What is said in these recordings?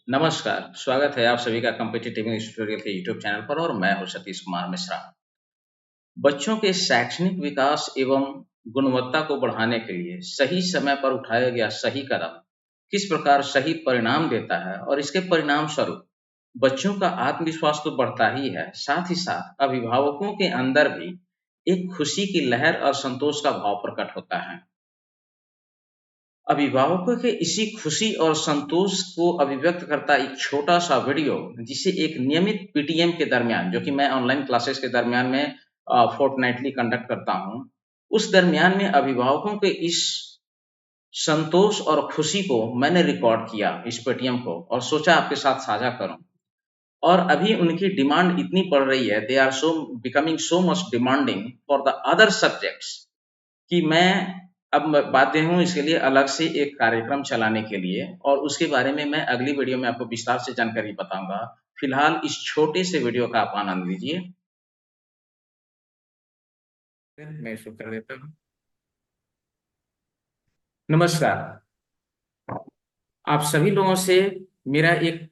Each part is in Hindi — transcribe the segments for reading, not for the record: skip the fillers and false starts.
नमस्कार, स्वागत है आप सभी का कॉम्पिटिटिव इंग्लिश ट्यूटोरियल के यूट्यूब चैनल पर और मैं हूं सतीश कुमार मिश्रा। बच्चों के शैक्षणिक विकास एवं गुणवत्ता को बढ़ाने के लिए सही समय पर उठाया गया सही कदम किस प्रकार सही परिणाम देता है और इसके परिणाम स्वरूप बच्चों का आत्मविश्वास तो बढ़ता ही है, साथ ही साथ अभिभावकों के अंदर भी एक खुशी की लहर और संतोष का भाव प्रकट होता है। अभिभावकों के इसी खुशी और संतोष को अभिव्यक्त करता एक छोटा-सा वीडियो, जिसे एक नियमित पीटीएम के दरमियान, जो कि मैं ऑनलाइन क्लासेस के दरमियान में फोर्टनाइटली कंडक्ट करता हूँ, उस दरमियान में अभिभावकों के इस संतोष और खुशी को मैंने रिकॉर्ड किया इस पीटीएम को और सोचा आपके साथ साझा करूँ। और अभी उनकी डिमांड इतनी बढ़ रही है, they are so becoming so much demanding for the other subjects कि मैं अब बाध्य हूँ इसके लिए अलग से एक कार्यक्रम चलाने के लिए, और उसके बारे में मैं अगली वीडियो में आपको विस्तार से जानकारी बताऊंगा। फिलहाल इस छोटे से वीडियो का आप आनंद लीजिए। मैं शुरू कर देता हूँ। नमस्कार, आप सभी लोगों से मेरा एक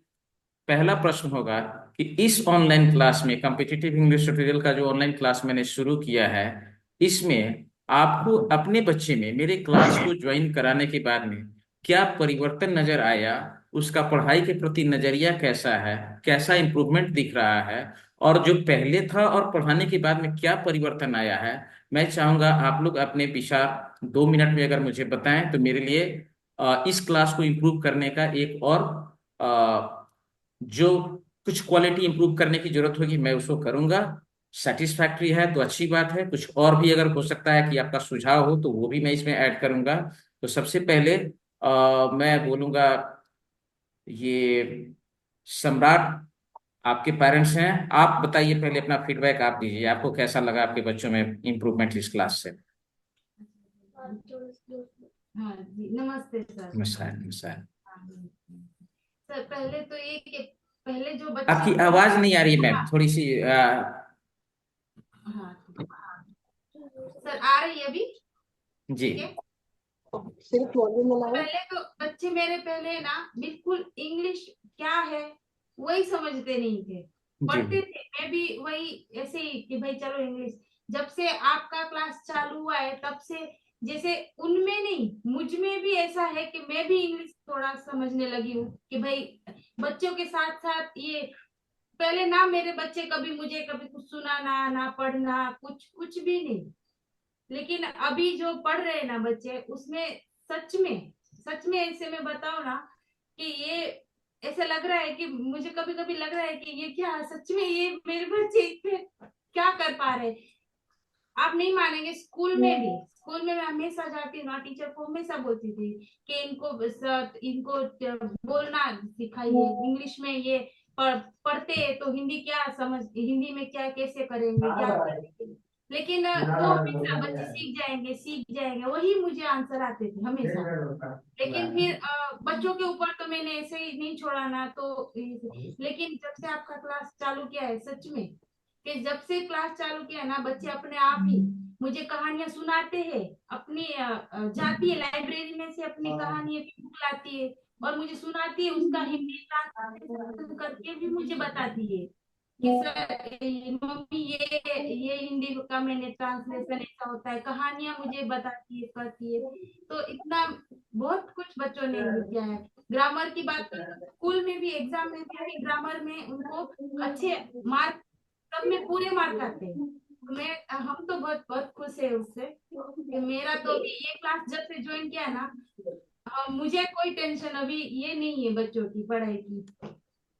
पहला प्रश्न होगा कि इस ऑनलाइन क्लास में, कॉम्पिटिटिव इंग्लिश ट्यूटोरियल का जो ऑनलाइन क्लास मैंने शुरू किया है, इसमें आपको अपने बच्चे में मेरे क्लास को ज्वाइन कराने के बाद में क्या परिवर्तन नजर आया, उसका पढ़ाई के प्रति नजरिया कैसा है, कैसा इंप्रूवमेंट दिख रहा है, और जो पहले था और पढ़ाने के बाद में क्या परिवर्तन आया है, मैं चाहूंगा आप लोग अपने विचार 2 मिनट में अगर मुझे बताएं तो मेरे लिए इस क्लास को इम्प्रूव करने का एक और जो कुछ क्वालिटी इंप्रूव करने की जरूरत होगी मैं उसको करूंगा। सेटिस्फैक्ट्री है तो अच्छी बात है, कुछ और भी अगर हो सकता है कि आपका सुझाव हो तो वो भी मैं इसमें ऐड करूंगा। तो सबसे पहले मैं बोलूंगा, ये सम्राट आपके पेरेंट्स हैं, आप बताइए, पहले अपना फीडबैक आप दीजिए, आपको कैसा लगा आपके बच्चों में इम्प्रूवमेंट इस क्लास से। हाँ जी, नमस्ते सर। नमस्कार नमस्कार। सर पहले तो ये कि पहले जो बच्चे आपकी आवाज नहीं आ रही है मैम, थोड़ी सी हाँ सर आ रही है अभी? जी ठीक है। सिर्फ वॉल्यूम मिला है। पहले तो बच्चे मेरे पहले ना बिल्कुल इंग्लिश क्या है वही समझते नहीं थे, जी पढ़ते थे, मैं भी वही ऐसे ही कि भाई चलो इंग्लिश। जब से आपका क्लास चालू हुआ है तब से जैसे उनमें नहीं मुझ में भी ऐसा है कि मैं भी इंग्लिश थोड़ा समझने लगी हूँ कि भाई बच्चों के साथ साथ ये पहले ना मेरे बच्चे कभी मुझे कभी कुछ सुनाना ना पढ़ना कुछ कुछ भी नहीं, लेकिन अभी जो पढ़ रहे हैं ना बच्चे उसमें सच में ऐसे मैं बताऊं ना कि ये ऐसे लग रहा है कि मुझे कभी कभी लग रहा है कि ये क्या सच में ये मेरे बच्चे इतने क्या कर पा रहे हैं। आप नहीं मानेंगे, स्कूल में मैं हमेशा जाती हूँ ना, टीचर को हमेशा बोलती थी कि इनको बोलना सिखाइए इंग्लिश में, ये पढ़ते तो हिंदी क्या समझ, हिंदी में क्या कैसे करेंगे क्या करेंगे, लेकिन वो हमेशा बच्चे सीख जाएंगे वही मुझे आंसर आते थे हमेशा। लेकिन फिर बच्चों के ऊपर तो मैंने ऐसे ही नहीं छोड़ा ना, तो लेकिन जब से आपका क्लास चालू किया है सच में कि जब से क्लास चालू किया ना बच्चे अपने आप ही मुझे कहानियां सुनाते हैं, अपनी जाती है लाइब्रेरी में से अपनी कहानियां की बुक लाती है और मुझे सुनाती है, उसका हिंदी ट्रांसलेशन करके भी मुझे बताती है कि सर मम्मी ये हिंदी का मैंने ट्रांसलेशन ऐसा होता है, कहानियां मुझे बताती है करती है। तो इतना बहुत कुछ बच्चों ने किया है। ग्रामर की बात करें तो स्कूल में भी एग्जाम में भी ग्रामर में उनको अच्छे मार्क, सब में पूरे मार्क आते हैं। मैं हम तो बहुत बहुत खुश है उससे कि मेरा तो अभी ये क्लास जब से ज्वाइन किया ना, मुझे कोई टेंशन अभी ये नहीं है बच्चों की पढ़ाई की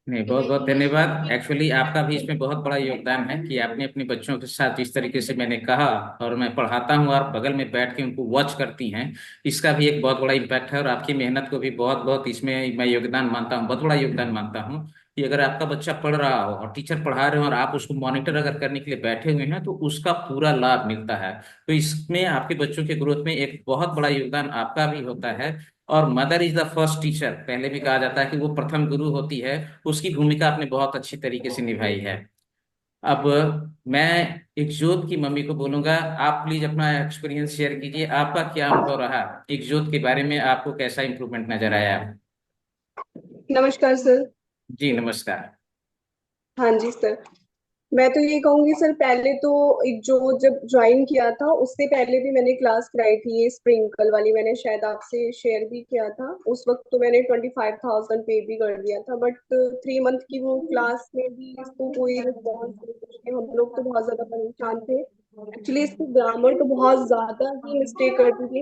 नहीं, कि बहुत भाई बहुत इंग्लिश धन्यवाद। एक्चुअली आपका भी इसमें बहुत बड़ा योगदान है कि आपने अपने बच्चों के साथ जिस तरीके से मैंने कहा, और मैं पढ़ाता हूँ और बगल में बैठ के उनको वॉच करती हैं, इसका भी एक बहुत बड़ा इम्पैक्ट है। और आपकी मेहनत को भी बहुत बहुत इसमें मैं योगदान मानता हूँ, बहुत बड़ा योगदान मानता हूँ कि अगर आपका बच्चा पढ़ रहा हो और टीचर पढ़ा रहे हो और आप उसको मॉनिटर अगर करने के लिए बैठे हुए हैं तो उसका पूरा लाभ मिलता है। तो इसमें आपके बच्चों के ग्रोथ में एक बहुत बड़ा योगदान आपका भी होता है। और mother is the first teacher, पहले भी कहा जाता है कि वो प्रथम गुरु होती है, उसकी भूमिका आपने बहुत अच्छी तरीके से निभाई है। अब मैं इकजोत की मम्मी को बोलूंगा, आप प्लीज अपना एक्सपीरियंस शेयर कीजिए, आपका क्या अनुभव रहा इकजोत के बारे में, आपको कैसा इंप्रूवमेंट नजर आया। नमस्कार सर। जी नमस्कार। हाँ जी सर। मैं तो ये कहूंगी सर, पहले तो एक जो जब ज्वाइन किया था उससे पहले भी मैंने क्लास कराई थी, ये स्प्रिंकल वाली मैंने शायद आपसे शेयर भी किया था। उस वक्त तो मैंने 25,000 पे भी कर दिया था, बट 3 मंथ की वो क्लास में भी इसको कोई रिस्पॉन्स नहीं, कुछ नहीं। हम लोग तो बहुत ज्यादा परेशान थे। एक्चुअली इसको ग्रामर तो बहुत ज्यादा ही मिस्टेक करती थी।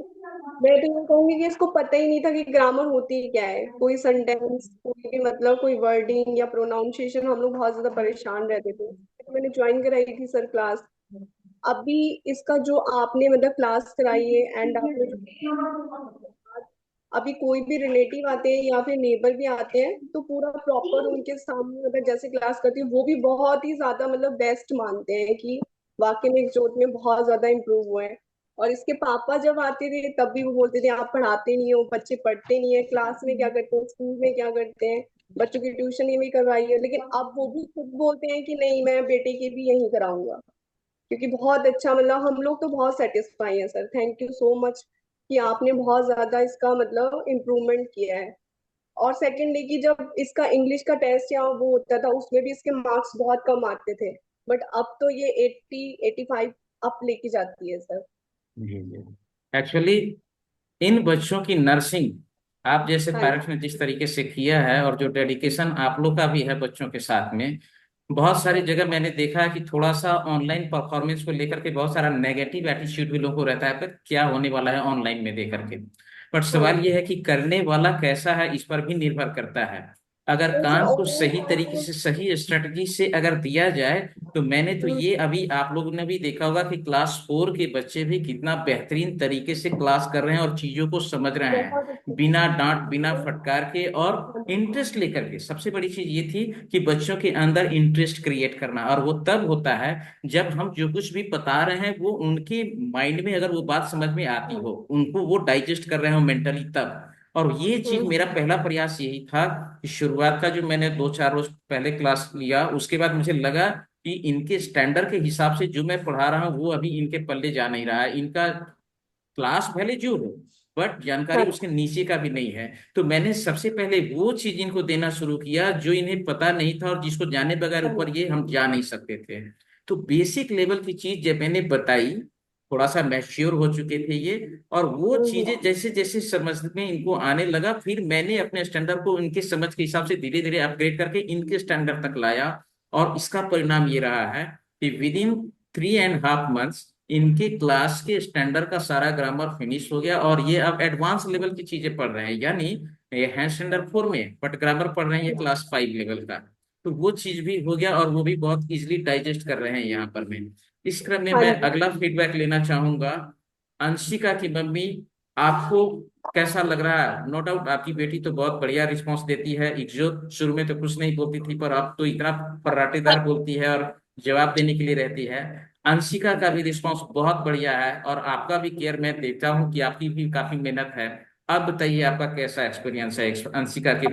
मैं तो ये कहूंगी कि इसको पता ही नहीं था कि ग्रामर होती क्या है, कोई सेंटेंस, कोई भी मतलब कोई वर्डिंग या प्रोनाउंसिएशन, हम लोग बहुत ज्यादा परेशान रहते थे। तो मैंने ज्वाइन कराई थी सर क्लास। अभी इसका जो आपने मतलब क्लास कराई है एंड आपने जो अभी कोई भी रिलेटिव आते हैं या फिर नेबर भी आते हैं तो पूरा प्रॉपर उनके सामने मतलब जैसे क्लास करती है, वो भी बहुत ही ज्यादा मतलब बेस्ट मानते हैं कि वाकई में जोत में बहुत ज्यादा इम्प्रूव हुए हैं। और इसके पापा जब आते थे तब भी वो बोलते थे आप पढ़ाते नहीं हो, बच्चे पढ़ते नहीं है, क्लास में क्या करते हैं, स्कूल में क्या करते हैं, बच्चों की ट्यूशन ही करवाई है। लेकिन अब वो भी खुद बोलते हैं कि नहीं, मैं बेटे की भी यही कराऊंगा। क्योंकि बहुत अच्छा मतलब हम लोग तो बहुत सेटिस्फाई हैं sir. Thank you so much कि आपने बहुत ज्यादा इसका मतलब इम्प्रूवमेंट किया है। और सेकेंडली कि जब इसका इंग्लिश का टेस्ट या वो होता था उसमें भी इसके मार्क्स बहुत कम आते थे, बट अब तो ये 80 85 अप लेके जाती है sir. Ji ji. Actually in बच्चों की नर्सिंग आप जैसे हाँ पेरेंट्स जी। ने जिस तरीके से किया है और जो डेडिकेशन आप लोग का भी है बच्चों के साथ में, बहुत सारी जगह मैंने देखा है कि थोड़ा सा ऑनलाइन परफॉर्मेंस को लेकर के बहुत सारा नेगेटिव एटीट्यूड भी लोगों को रहता है, पर क्या होने वाला है ऑनलाइन में देकर के। बट हाँ सवाल यह है कि करने वाला कैसा है इस पर भी निर्भर करता है। अगर तो सर काम को सही तरीके और से सही स्ट्रेटजी से अगर दिया जाए, तो मैंने तो ये अभी आप लोगों ने भी देखा होगा कि क्लास 4 के बच्चे भी कितना बेहतरीन तरीके से क्लास कर रहे हैं और चीजों को समझ रहे बहुत हैं अच्छे बिना से डांट बिना फटकार के, और इंटरेस्ट लेकर के। सबसे बड़ी चीज ये थी कि बच्चों के अंदर इंटरेस्ट क्रिएट करना, और वो तब होता है जब हम जो कुछ भी बता रहे हैं वो उनके माइंड में अगर वो बात समझ में आती हो, उनको वो डाइजेस्ट कर रहे हो मेंटली तब। और ये चीज हम्म। मेरा पहला प्रयास यही था कि शुरुआत का जो मैंने 2 4 रोज पहले क्लास लिया, उसके बाद मुझे लगा कि इनके स्टैंडर्ड के हिसाब से जो मैं पढ़ा रहा हूँ वो अभी इनके पल्ले जा नहीं रहा है। इनका क्लास भले जो हो, बट जानकारी हाँ उसके नीचे का भी नहीं है। तो मैंने सबसे पहले वो चीज इनको देना शुरू किया जो इन्हें पता नहीं था और जिसको जाने बगैर हाँ। ऊपर ये हम जा नहीं सकते थे। तो बेसिक लेवल की चीज जब मैंने बताई, थोड़ा सा मैच्योर हो चुके थे ये, और वो चीजें हम्म। जैसे जैसे समझ में इनको आने लगा, फिर मैंने अपने स्टैंडर्ड को इनके समझ के हिसाब से धीरे धीरे अपग्रेड करके इनके स्टैंडर्ड तक लाया। और इसका परिणाम ये रहा है कि विद इन 3.5 मंथ्स इनके क्लास के स्टैंडर्ड का सारा ग्रामर फिनिश हो गया, और ये अब एडवांस लेवल की चीजें पढ़ रहे हैं। यानी ये है स्टैंडर्ड 4 में, बट ग्रामर पढ़ रहे हैं ये क्लास 5 लेवल का। तो वो चीज भी हो गया और वो भी बहुत इजीली डाइजेस्ट कर रहे हैं यहाँ पर में। इस क्रम में हाँ मैं जी। अगला फीडबैक लेना चाहूंगा। अंशिका की मम्मी, आपको कैसा लग रहा है? नो डाउट आपकी बेटी तो बहुत बढ़िया रिस्पॉन्स देती है। इकजोत शुरू में तो कुछ नहीं बोलती थी, पर अब तो इतना फर्राटेदार बोलती है और जवाब देने के लिए रहती है। अंशिका का भी रिस्पॉन्स बहुत बढ़िया है, और आपका भी केयर मैं देखता हूँ कि आपकी भी काफी मेहनत है। अब बताइए आपका कैसा एक्सपीरियंस है अंशिका के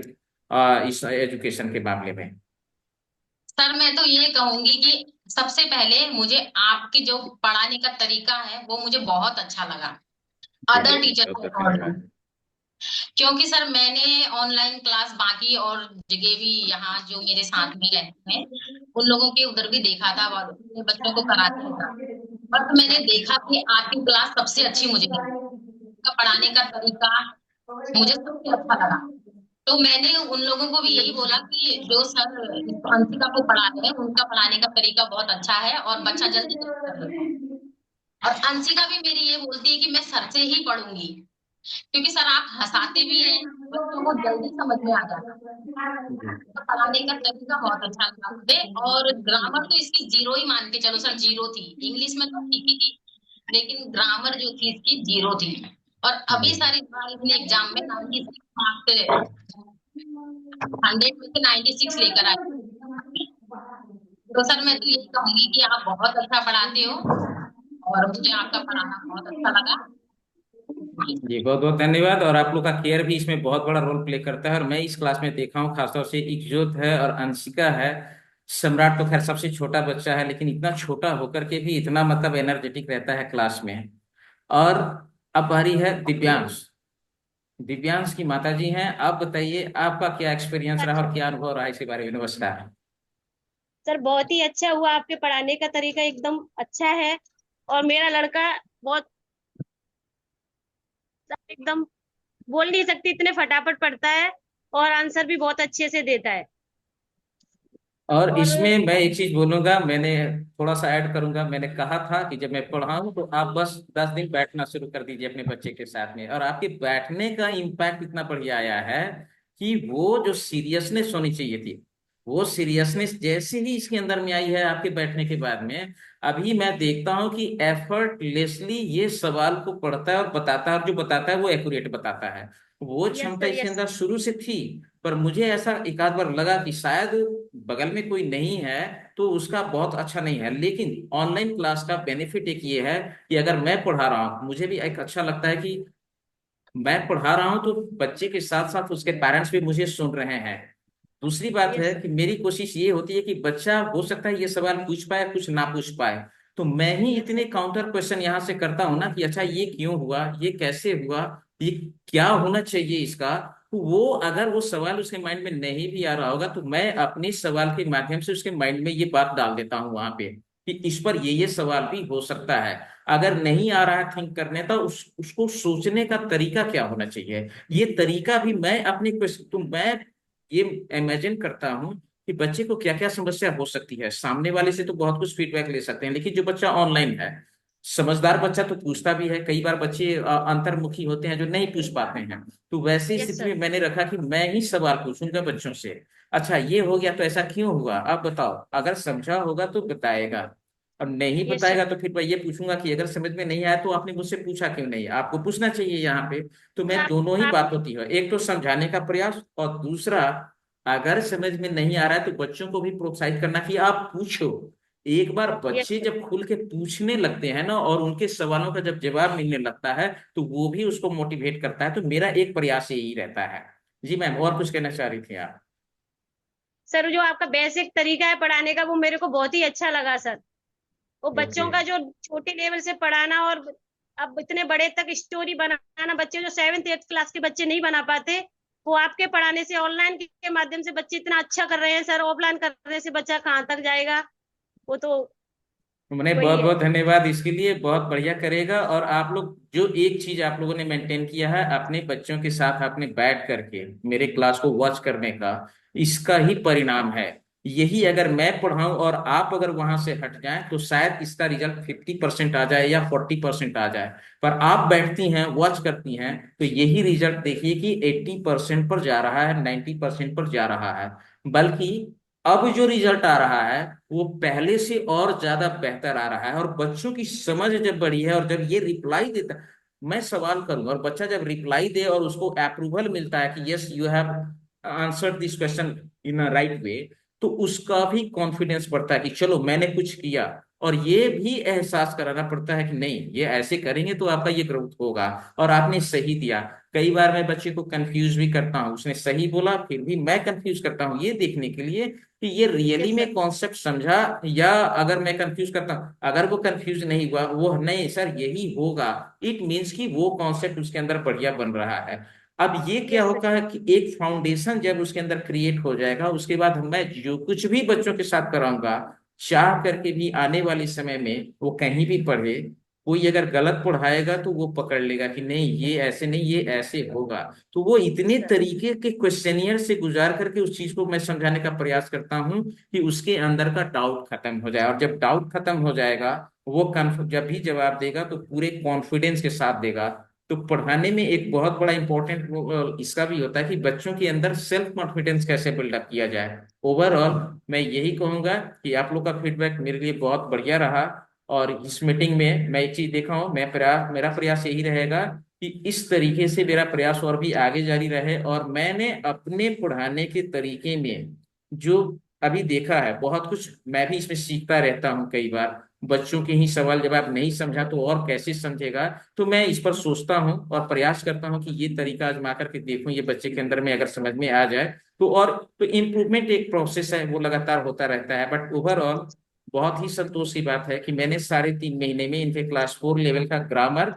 इस एजुकेशन के मामले में? सर मैं तो ये कहूंगी कि सबसे पहले मुझे आपकी जो पढ़ाने का तरीका है वो मुझे बहुत अच्छा लगा, चलिए अदर बहुत टीचर बहुत के धन्यवाद। अकॉर्डिंग। क्योंकि सर मैंने ऑनलाइन क्लास बाकी और जगह भी, यहाँ जो मेरे साथ में रहते हैं उन लोगों के उधर भी देखा था और अपने बच्चों को कराते था। बट मैंने देखा कि आपकी क्लास सबसे अच्छी मुझे लगी, का पढ़ाने का तरीका मुझे सबसे अच्छा लगा। तो मैंने उन लोगों को भी यही बोला कि जो सर इस अंशिका को पढ़ा रहे हैं उनका पढ़ाने का तरीका बहुत अच्छा है और बच्चा जल्दी कैच कर लेता है। और अंशिका भी मेरी ये बोलती है कि मैं सर से ही पढ़ूंगी, क्योंकि सर आप हंसाते भी हैं, बच्चों को जल्दी समझ में आ जाता है। तो पढ़ाने का तरीका बहुत अच्छा लगा मुझे। और ग्रामर तो इसकी जीरो ही मान के चलो सर, जीरो थी। इंग्लिश में तो ठीक ही थी, लेकिन ग्रामर जो थी इसकी जीरो थी। और अभी जी सर इस बार इसने एग्जाम में 96 मार्क्स, 100 में से 96 लेकर आए। तो सर मैं तो यही कहूंगी कि आप बहुत अच्छा पढ़ाते हो और मुझे आपका पढ़ाना बहुत अच्छा लगा। जी, बहुत बहुत धन्यवाद। और आप लोग का केयर भी इसमें बहुत बड़ा रोल प्ले करता है। और मैं इस क्लास में देखा हूँ खासतौर से इकजोत है और अंशिका है। सम्राट तो खैर सबसे छोटा बच्चा है, लेकिन इतना छोटा होकर के भी इतना मतलब एनर्जेटिक रहता है क्लास में। और अब बारी है दिव्यांश। दिव्यांश की माता जी हैं। आप बताइए आपका क्या एक्सपीरियंस रहा और क्या अनुभव रहा इसके बारे में, नमस्कार। सर बहुत ही अच्छा हुआ, आपके पढ़ाने का तरीका एकदम अच्छा है। और मेरा लड़का बहुत एकदम बोल नहीं सकती, इतने फटाफट पढ़ता है और आंसर भी बहुत अच्छे से देता है। और और इसमें मैं एक चीज बोलूंगा, मैंने थोड़ा सा ऐड करूंगा। मैंने कहा था कि जब मैं पढ़ाऊं तो आप बस 10 दिन बैठना शुरू कर दीजिए अपने बच्चे के साथ में, और आपके बैठने का इम्पैक्ट इतना बढ़िया आया है कि वो जो सीरियसनेस होनी चाहिए थी, वो सीरियसनेस जैसे ही इसके अंदर में आई है आपके बैठने के बाद में, अभी मैं देखता हूँ कि एफर्टलेसली ये सवाल को पढ़ता है और बताता है, और जो बताता है वो एक्यूरेट बताता है। वो यस क्षमता सर, इसके यस अंदर शुरू से थी। पर मुझे ऐसा एक आध बार लगा कि शायद बगल में कोई नहीं है तो उसका बहुत अच्छा नहीं है। लेकिन ऑनलाइन क्लास का बेनिफिट एक ये है कि अगर मैं पढ़ा रहा हूँ, मुझे भी एक अच्छा लगता है कि मैं पढ़ा रहा हूँ तो बच्चे के साथ साथ उसके पेरेंट्स भी मुझे सुन रहे हैं। दूसरी बात है यस कि मेरी कोशिश ये होती है कि बच्चा हो सकता है ये सवाल पूछ पाए, कुछ ना पूछ पाए, तो मैं ही यस इतने सर, काउंटर क्वेश्चन यहाँ से करता हूँ ना कि अच्छा ये क्यों हुआ, ये कैसे हुआ, ये क्या होना चाहिए इसका। तो वो अगर वो सवाल उसके माइंड में नहीं भी आ रहा होगा तो मैं अपने सवाल के माध्यम से उसके माइंड में ये बात डाल देता हूँ वहां पे कि इस पर ये सवाल भी हो सकता है। अगर नहीं आ रहा है थिंक करने तो उसको सोचने का तरीका क्या होना चाहिए, ये तरीका भी मैं अपने क्वेश्चन, तो मैं ये इमेजिन करता हूँ कि बच्चे को क्या क्या समस्या हो सकती है। सामने वाले से तो बहुत कुछ फीडबैक ले सकते हैं, लेकिन जो बच्चा ऑनलाइन है, समझदार बच्चा तो पूछता भी है। कई बार बच्चे अंतर्मुखी होते हैं जो नहीं पूछ पाते हैं। तो वैसी यस स्थिति सर, में मैंने रखा कि मैं ही सवाल पूछूंगा बच्चों से। अच्छा ये हो गया तो ऐसा क्यों हुआ, आप बताओ। अगर समझा होगा तो बताएगा, और नहीं यस सर। बताएगा तो फिर मैं ये पूछूंगा कि अगर समझ में नहीं आया तो आपने मुझसे पूछा क्यों नहीं, आपको पूछना चाहिए यहाँ पे। तो सर मैं दोनों ही आप बात होती है, एक तो समझाने का प्रयास, और दूसरा अगर समझ में नहीं आ रहा है तो बच्चों को भी प्रोत्साहित करना कि आप पूछो। एक बार यस बच्चे सर, जब खुल के पूछने लगते हैं ना और उनके सवालों का जब जवाब मिलने लगता है तो वो भी उसको मोटिवेट करता है। तो मेरा एक प्रयास यही रहता है। जी मैम, और कुछ कहना चाह रही थी आप? सर जो आपका बेसिक तरीका है पढ़ाने का वो मेरे को बहुत ही अच्छा लगा सर। वो ओके। बच्चों का जो छोटे लेवल से पढ़ाना और अब इतने बड़े तक स्टोरी बनाना, बच्चे जो 7th 8th क्लास के बच्चे नहीं बना पाते, वो आपके पढ़ाने से ऑनलाइन के माध्यम से बच्चे इतना अच्छा कर रहे हैं सर। ऑफलाइन करने से बच्चा कहाँ तक जाएगा, वो तो मैंने वही बहुत है। बहुत धन्यवाद इसके लिए, बहुत बढ़िया करेगा। और आप लोग जो एक चीज आप लोगों ने मेंटेन किया है अपने बच्चों के साथ आपने बैठ करके मेरे क्लास को वॉच करने का, इसका ही परिणाम है। यही अगर मैं पढ़ाऊं और आप अगर वहां से हट जाएं तो शायद इसका रिजल्ट 50% आ जाए या 40% आ जाए। पर आप बैठती हैं, वॉच करती हैं, तो यही रिजल्ट देखिए कि 80% पर जा रहा है, 90% पर जा रहा है। बल्कि अब जो रिजल्ट आ रहा है वो पहले से और ज्यादा बेहतर आ रहा है। और बच्चों की समझ जब बढ़ी है और जब ये रिप्लाई देता, मैं सवाल करूंगा और बच्चा जब रिप्लाई दे और उसको अप्रूवल मिलता है कि yes you have answered this question in a right way, तो उसका भी कॉन्फिडेंस बढ़ता है कि चलो मैंने कुछ किया। और ये भी एहसास कराना पड़ता है कि नहीं, ये ऐसे करेंगे तो आपका ये ग्रोथ होगा, और आपने सही दिया। कई बार मैं बच्चे को कंफ्यूज भी करता हूँ, उसने सही बोला फिर भी मैं कंफ्यूज करता हूँ ये देखने के लिए कि ये रियली यस सर, में कॉन्सेप्ट समझा, या अगर मैं कंफ्यूज करता हूँ, अगर वो कंफ्यूज नहीं हुआ, वो नहीं सर यही होगा, इट मीन्स कि वो कॉन्सेप्ट उसके अंदर बढ़िया बन रहा है। अब ये क्या यस सर, होगा है कि एक फाउंडेशन जब उसके अंदर क्रिएट हो जाएगा, उसके बाद मैं जो कुछ भी बच्चों के साथ कराऊंगा, चाह करके भी आने वाले समय में वो कहीं भी पढ़े, कोई अगर गलत पढ़ाएगा तो वो पकड़ लेगा कि नहीं ये ऐसे नहीं, ये ऐसे होगा। तो वो यस इतने सर, तरीके के क्वेश्चनियर से गुजार करके उस चीज को मैं समझाने का प्रयास करता हूँ कि उसके अंदर का डाउट खत्म हो जाए। और जब डाउट खत्म हो जाएगा, वो जब भी जवाब देगा तो पूरे कॉन्फिडेंस के साथ देगा। तो पढ़ाने में एक बहुत बड़ा इंपॉर्टेंट इसका भी होता है कि बच्चों के अंदर सेल्फ कॉन्फिडेंस कैसे बिल्डअप किया जाए। ओवरऑल मैं यही कहूंगा कि आप लोग का फीडबैक मेरे लिए बहुत बढ़िया रहा। और इस मीटिंग में मैं एक चीज देखा हूँ, मैं प्रयास मेरा प्रयास यही रहेगा कि इस तरीके से मेरा प्रयास और भी आगे जारी रहे। और मैंने अपने पढ़ाने के तरीके में जो अभी देखा है, बहुत कुछ मैं भी इसमें सीखता रहता हूँ। कई बार बच्चों के ही सवाल जवाब नहीं समझा तो और कैसे समझेगा, तो मैं इस पर सोचता हूँ और प्रयास करता हूँ कि ये तरीका आजमा करके देखूं, ये बच्चे के अंदर में अगर समझ में आ जाए तो। और तो इम्प्रूवमेंट एक प्रोसेस है, वो लगातार होता रहता है। बट ओवरऑल बहुत ही संतोष की बात है कि मैंने 3.5 महीने में इनके क्लास 4 लेवल का ग्रामर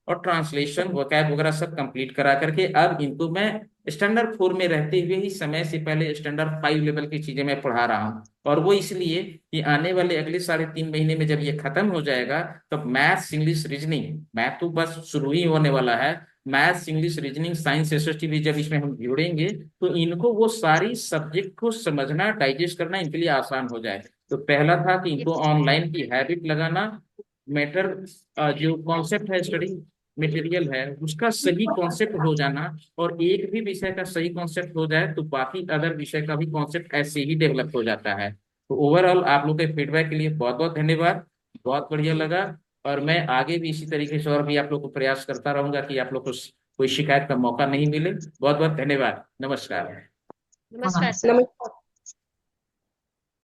और ट्रांसलेशन वोकैब वगैरह सब कंप्लीट करा करके अब इनको मैं स्टैंडर्ड 4 में रहते हुए ही समय से पहले स्टैंडर्ड 5 लेवल की चीजें मैं पढ़ा रहा हूँ। और वो इसलिए कि आने वाले अगले 3.5 महीने में जब ये खत्म हो जाएगा तब मैथ्स, इंग्लिश, रीजनिंग, मैथ तो बस शुरू ही होने वाला है, maths, English, reasoning, science, SST भी जब इसमें हम जोड़ेंगे तो इनको वो सारी सब्जेक्ट को समझना, डाइजेस्ट करना इनके लिए आसान हो जाए। तो पहला था कि इनको ऑनलाइन की हैबिट लगाना, मैटर जो कॉन्सेप्ट है, स्टडी मटेरियल है उसका सही कॉन्सेप्ट हो जाना, और एक भी विषय का सही कॉन्सेप्ट हो जाए तो बाकी अदर विषय का भी कॉन्सेप्ट ऐसे ही डेवलप हो जाता है। तो ओवरऑल आप लोग के फीडबैक के लिए बहुत बहुत धन्यवाद, बहुत बढ़िया लगा। और मैं आगे भी इसी तरीके से और भी आप लोग को प्रयास करता रहूंगा कि आप लोग को कोई शिकायत का मौका नहीं मिले। बहुत बहुत धन्यवाद, नमस्कार। नमस्कार सर। नमस्कार।